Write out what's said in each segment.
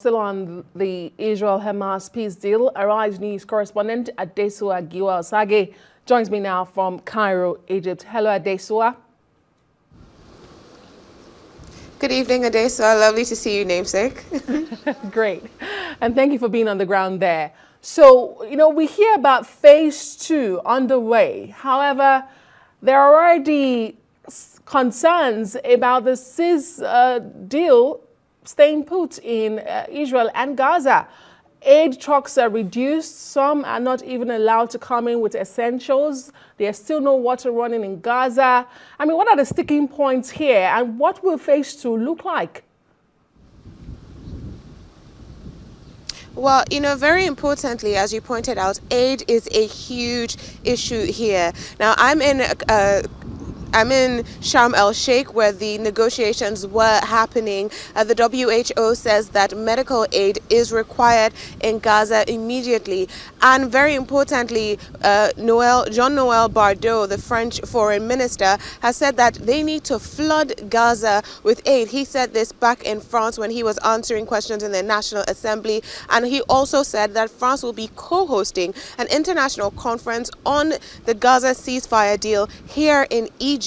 Still on the Israel-Hamas peace deal, Arise News correspondent Adesua Giwa-Osage joins me now from Cairo, Egypt. Hello, Adesua. Good evening, Adesua. Lovely to see you, namesake. Great. And thank you for being on the ground there. So, we hear about phase 2 underway. However, there are already concerns about the ceasefire deal staying put in Israel and Gaza. Aid trucks are reduced. Some are not even allowed to come in with essentials. There's still no water running in Gaza. I mean, what are the sticking points here, and what will phase 2 look like? Well, very importantly, as you pointed out, aid is a huge issue here. Now, I'm in Sharm el-Sheikh, where the negotiations were happening. The WHO says that medical aid is required in Gaza immediately. And very importantly, Jean-Noel Barrot, the French foreign minister, has said that they need to flood Gaza with aid. He said this back in France when he was answering questions in the National Assembly. And he also said that France will be co-hosting an international conference on the Gaza ceasefire deal here in Egypt.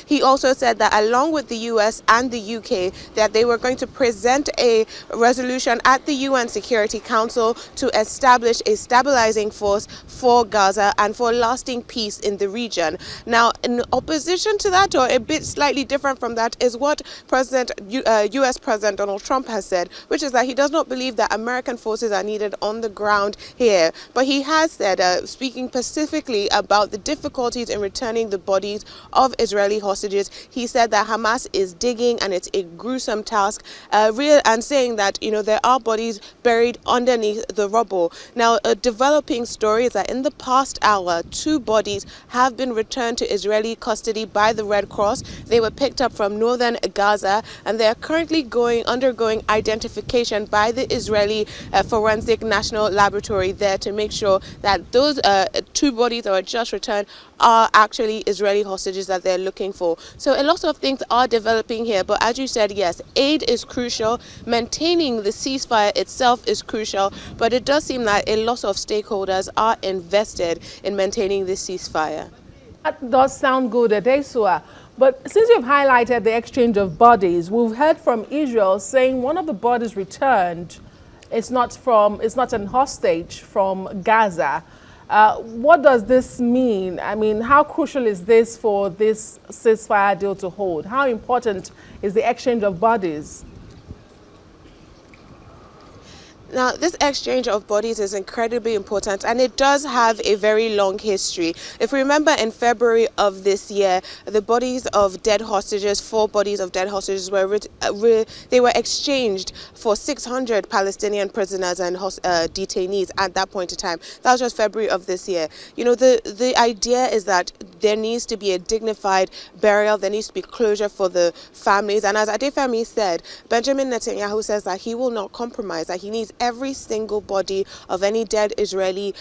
He also said that along with the US and the UK, that they were going to present a resolution at the UN Security Council to establish a stabilizing force for Gaza and for lasting peace in the region. Now, in opposition to that, or a bit slightly different from that, is what US President Donald Trump has said, which is that he does not believe that American forces are needed on the ground here. But he has said, speaking specifically about the difficulties in returning the bodies of Israeli hostages, he said that Hamas is digging and it's a gruesome task, and saying that there are bodies buried underneath the rubble. Now, a developing story is that in the past hour, 2 bodies have been returned to Israeli custody by the Red Cross. They were picked up from northern Gaza, and they are currently undergoing identification by the Israeli Forensic National Laboratory there to make sure that those 2 bodies that were just returned are actually Israeli hostages that they're looking for. So a lot of things are developing here, but as you said, yes, aid is crucial. Maintaining the ceasefire itself is crucial, but it does seem that a lot of stakeholders are invested in maintaining this ceasefire. That does sound good, Adesua. But since you've highlighted the exchange of bodies, we've heard from Israel saying one of the bodies returned is not an hostage from Gaza. What does this mean? I mean, how crucial is this for this ceasefire deal to hold? How important is the exchange of bodies? Now, this exchange of bodies is incredibly important, and it does have a very long history. If we remember, in February of this year, the bodies of dead hostages, 4 bodies of dead hostages, they were exchanged for 600 Palestinian prisoners and detainees at that point in time. That was just February of this year. The idea is that there needs to be a dignified burial. There needs to be closure for the families. And as Adefemi said, Benjamin Netanyahu says that he will not compromise, that he needs every single body of any dead Israeli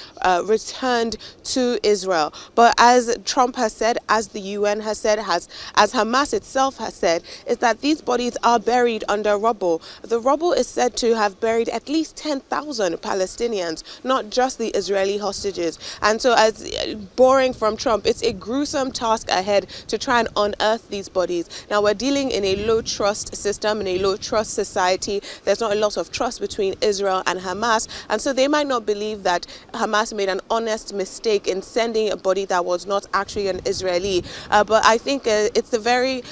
returned to Israel. But as Trump has said, as the UN has said, as Hamas itself has said, is that these bodies are buried under rubble. The rubble is said to have buried at least 10,000 Palestinians, not just the Israeli hostages. And so, as borrowing from Trump, it's a gruesome task ahead to try and unearth these bodies. Now, we're dealing in a low-trust system, in a low-trust society. There's not a lot of trust between Israel and Hamas, and so they might not believe that Hamas made an honest mistake in sending a body that was not actually an Israeli. But I think it's a very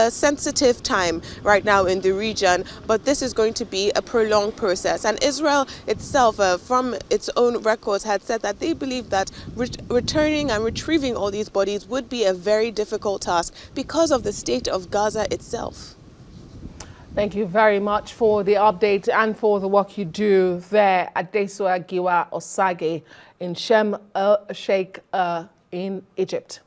sensitive time right now in the region, but this is going to be a prolonged process. And Israel itself, from its own records, had said that they believe that returning and retrieving all these bodies would be a very difficult task because of the state of Gaza itself. Thank you very much for the update and for the work you do there at Adesua Giwa-Osage in Sharm el-Sheikh in Egypt.